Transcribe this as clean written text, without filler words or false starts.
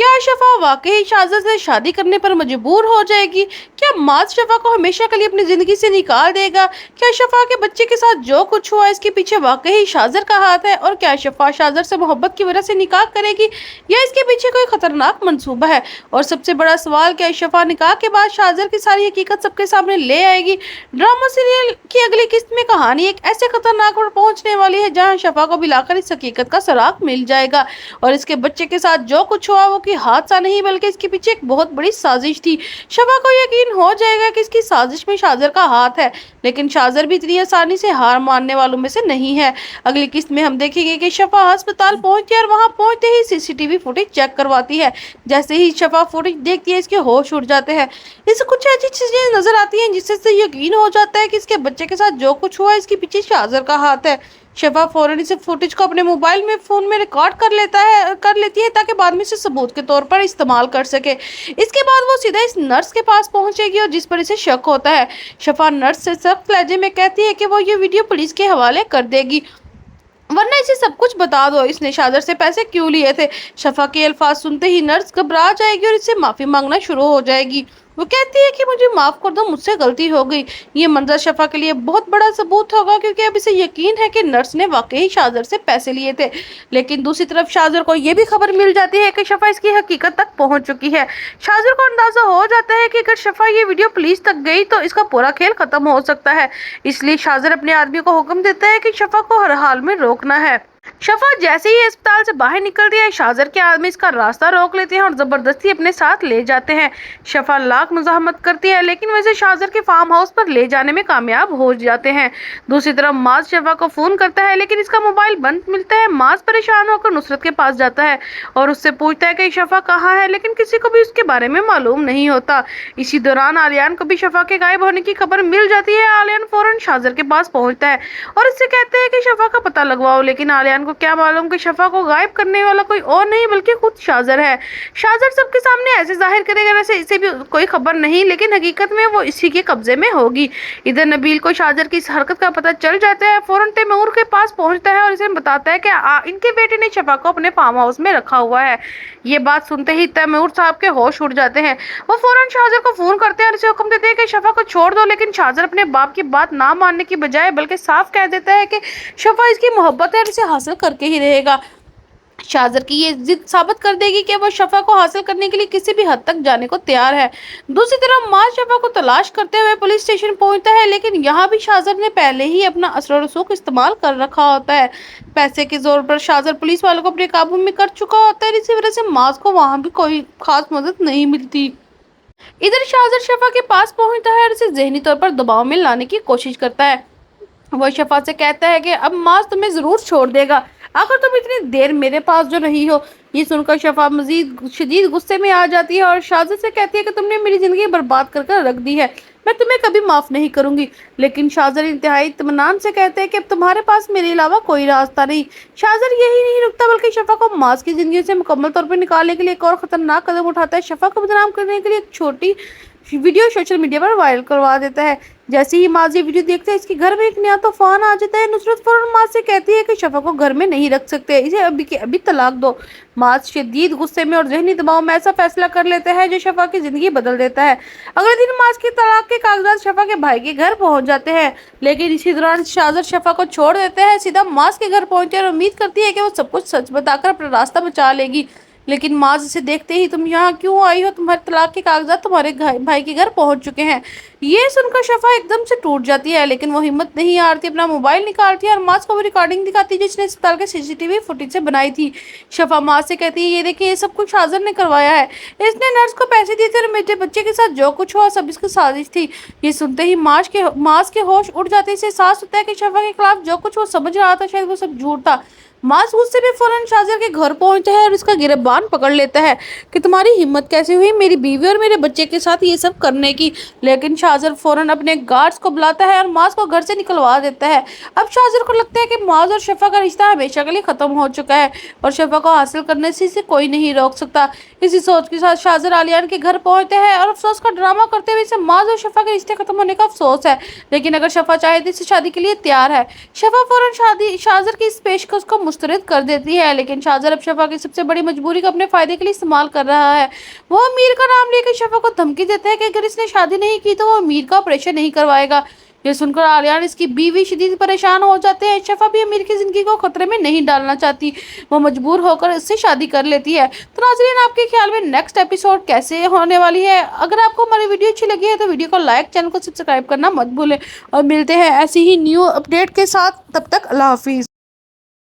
क्या शफा वाकई शाज़द से शादी करने पर मजबूर हो जाएगी? क्या माज शफा को हमेशा के लिए अपनी जिंदगी से निकाल देगा? क्या शफा के बच्चे के साथ जो कुछ हुआ इसके पीछे वाकई शाज़र का हाथ है? और क्या शफा शाज़र से मोहब्बत की वजह से निकाह करेगी या इसके पीछे कोई खतरनाक मंसूबा है? और सबसे बड़ा सवाल, क्या शफा निकाह के बाद शाज़र की सारी हकीकत सबके सामने ले आएगी? ड्रामा सीरियल की अगली किस्त में कहानी एक ऐसे खतरनाक पर पहुंचने वाली है जहां शफा को मिलाकर इस हकीकत का सुराग मिल जाएगा और इसके बच्चे के साथ जो कुछ हुआ वो कि हादसा नहीं बल्कि इसके पीछे एक बहुत बड़ी साजिश थी। शफा को यकीन हो जाएगा कि इसकी साजिश में शाज़र का हाथ है, लेकिन शाज़र भी इतनी आसानी से हार मानने वालों में से नहीं है। अगली किस्त में हम देखेंगे कि शफा अस्पताल पहुंचती है और वहां पहुंचते ही सीसीटीवी फुटेज चेक करवाती है। जैसे ही शफा फुटेज देखती है इसके होश उड़ जाते हैं। इसे कुछ ऐसी चीजें नजर आती हैं जिससे यकीन हो जाता है कि इसके बच्चे के साथ जो कुछ हुआ इसके पीछे शाज़र का हाथ है। शफा फौरन इस फुटेज को अपने मोबाइल में फोन में रिकॉर्ड कर लेती है ताकि बाद में इसे सबूत के तौर पर इस्तेमाल कर सके। इसके बाद वो सीधा इस नर्स के पास पहुंचेगी और जिस पर इसे शक होता है। शफा नर्स से सख्त लहजे में कहती है कि वो ये वीडियो पुलिस के हवाले कर देगी वरना इसे सब कुछ बता दो, इसने शाज़र से पैसे क्यों लिए थे। शफा के अल्फाज सुनते ही नर्स घबरा जाएगी और इससे माफी मांगना शुरू हो जाएगी। वो कहती है कि मुझे माफ कर दो, मुझसे गलती हो गई। ये मंजर शफा के लिए बहुत बड़ा सबूत होगा क्योंकि अब इसे यकीन है कि नर्स ने वाकई शाज़र से पैसे लिए थे। लेकिन दूसरी तरफ शाज़र को ये भी खबर मिल जाती है कि शफा इसकी हकीकत तक पहुंच चुकी है। शाज़र को अंदाजा हो जाता है कि अगर शफा ये वीडियो पुलिस तक गई तो इसका पूरा खेल खत्म हो सकता है। इसलिए शाज़र अपने आदमी को हुक्म देता है कि शफा को हर हाल में रोकना है। शफा जैसे ही अस्पताल से बाहर निकलती है शाज़र के आदमी इसका रास्ता रोक लेते हैं और जबरदस्ती अपने साथ ले जाते हैं। शफा लाख मुज़ाहमत करती है लेकिन वैसे शाज़र के फार्म हाउस पर ले जाने में कामयाब हो जाते हैं। दूसरी तरफ माज शफा को फोन करता है लेकिन इसका मोबाइल बंद मिलता है। माज परेशान होकर नुसरत के पास जाता है और उससे पूछता है कि शफा कहाँ है, लेकिन किसी को भी उसके बारे में मालूम नहीं होता। इसी दौरान आलियान को भी शफा के गायब होने की खबर मिल जाती है। आलियान फौरन शाज़र के पास पहुंचता है और इससे कहते हैं कि शफा का पता लगवाओ, लेकिन आलियान को क्या मालूम कि शफा को गायब करने वाला कोई और नहीं बल्कि खुद शाज़र है। शाज़र सबके सामने ऐसे जाहिर करेगा जैसे इसे भी कोई खबर नहीं, लेकिन हकीकत में वो इसी के कब्जे में होगी। इधर नबील को शाज़र की इस हरकत का पता चल जाता है। फौरन तैमूर के पास पहुंचता है और इसे बताता है कि इनके बेटे ने शफा को अपने फार्म हाउस में रखा हुआ है। ये बात सुनते ही तैमूर साहब के होश उड़ जाते हैं। वो फौरन शाज़र को फोन करते हैं और इसे हुक्म देते हैं कि शफा को छोड़ दो, लेकिन शाज़र अपने बाप की बात ना मानने की बजाय बल्कि साफ कह देता है कि शफा इसकी मोहब्बत है और इसे हासिल करके ही रहेगा। शाज़र की ये जिद साबित कर देगी कि वो शफा को हासिल करने के लिए किसी भी हद तक जाने को तैयार है। दूसरी तरफ माज शफा को तलाश करते हुए पुलिस स्टेशन पहुंचता है, लेकिन यहाँ भी शाज़र ने पहले ही अपना असर रसूख इस्तेमाल कर रखा होता है। पैसे के जोर पर शाज़र पुलिस वालों को अपने काबू में कर चुका होता है। इसी वजह से माज को वहाँ भी कोई खास मदद नहीं मिलती। इधर शाज़र शफा के पास पहुंचता है और इसे जहनी तौर पर दबाव में लाने की कोशिश करता है। वो शफा से कहता है कि अब माज तुम्हें जरूर छोड़ देगा, आखिर तुम इतनी देर मेरे पास जो रही हो। ये सुनकर शफा मजीद शदीद गुस्से में आ जाती है और शाज़र से कहती है कि तुमने मेरी जिंदगी बर्बाद कर रख दी है, मैं तुम्हें कभी माफ नहीं करूंगी। लेकिन शाज़र इंतहाई इत्मीनान से कहते हैं कि अब तुम्हारे पास मेरे अलावा कोई रास्ता नहीं। शाज़र यही नहीं रुकता बल्कि शफा को माज की जिंदगी से मुकम्मल तौर पर निकालने के लिए एक और खतरनाक कदम उठाता है। शफा को बदनाम करने के लिए एक छोटी वीडियो सोशल मीडिया पर वायरल करवा देता है। जैसे ही माज ये वीडियो देखते हैं इसके घर में एक नया तूफान आ जाता है। नुसरत फौरन माज से कहती है कि शफा को घर में नहीं रख सकते, इसे अभी के अभी तलाक दो। माज शदीद गुस्से में और जहनी दबाव में ऐसा फैसला कर लेता है जो शफा की जिंदगी बदल देता है। अगले दिन माज के तलाक के कागजात शफा के भाई के घर पहुंच जाते हैं, लेकिन इसी दौरान शाज़र शफा को छोड़ देते हैं, सीधा माज के घर पहुंचे और उम्मीद करती है कि वो सब कुछ सच बताकर अपना रास्ता बचा लेगी। लेकिन माज इसे देखते ही, तुम यहाँ क्यों आई हो, तुम्हारे तलाक के कागजात तुम्हारे भाई के घर पहुंच चुके हैं। ये सुनकर शफा एकदम से टूट जाती है, लेकिन वो हिम्मत नहीं हारती, अपना मोबाइल निकालती है और माज को वो रिकॉर्डिंग दिखाती है जिसने अस्पताल के सीसीटीवी फुटेज से बनाई थी। शफा माज से कहती है, ये देखिए ये सब कुछ शाज़र ने करवाया है, इसने नर्स को पैसे दिए थे और मेरे बच्चे के साथ जो कुछ हुआ सब इसकी साजिश थी। ये सुनते ही माज के होश उड़ जाते, इसे एहसास होता है कि शफा के खिलाफ जो कुछ वो समझ रहा था शायद वो सब झूठ था। माज उससे भी फौरन शाज़र के घर पहुंचता है और उसका गिरबान पकड़ लेता है कि तुम्हारी हिम्मत कैसे हुई मेरी बीवी और मेरे बच्चे के साथ ये सब करने की। लेकिन शाज़र फौरन अपने गार्ड्स को बुलाता है और माज को घर से निकलवा देता है। अब शाज़र को लगता है कि माज और शफा का रिश्ता हमेशा के लिए ख़त्म हो चुका है और शफा को हासिल करने से इसे कोई नहीं रोक सकता। इसी सोच के साथ शाज़र आलियान के घर पहुंचते हैं और अफसोस का ड्रामा करते हुए इसे माज और शफा के रिश्ते खत्म होने का अफसोस है, लेकिन अगर शफा चाहे तो इसे शादी के लिए तैयार है। शफा फौरन शाज़र की इस पेशकश को मुस्तरद कर देती है, लेकिन शाहजहां अब शफा की सबसे बड़ी मजबूरी को अपने फायदे के लिए इस्तेमाल कर रहा है। वो अमीर का नाम लेकर शफा को धमकी देता है कि अगर इसने शादी नहीं की तो वो अमीर का ऑपरेशन नहीं करवाएगा। ये सुनकर आर्यन इसकी बीवी शदीद परेशान हो जाते हैं। शफा भी अमीर की जिंदगी को खतरे में नहीं डालना चाहती, वो मजबूर होकर इससे शादी कर लेती है। तो नाज़रीन, आपके ख्याल में नेक्स्ट एपिसोड कैसे होने वाली है? अगर आपको हमारी वीडियो अच्छी लगी है तो वीडियो को लाइक, चैनल को सब्सक्राइब करना मत भूलें और मिलते हैं ऐसी ही न्यू अपडेट के साथ। तब तक अल्लाह हाफिज़।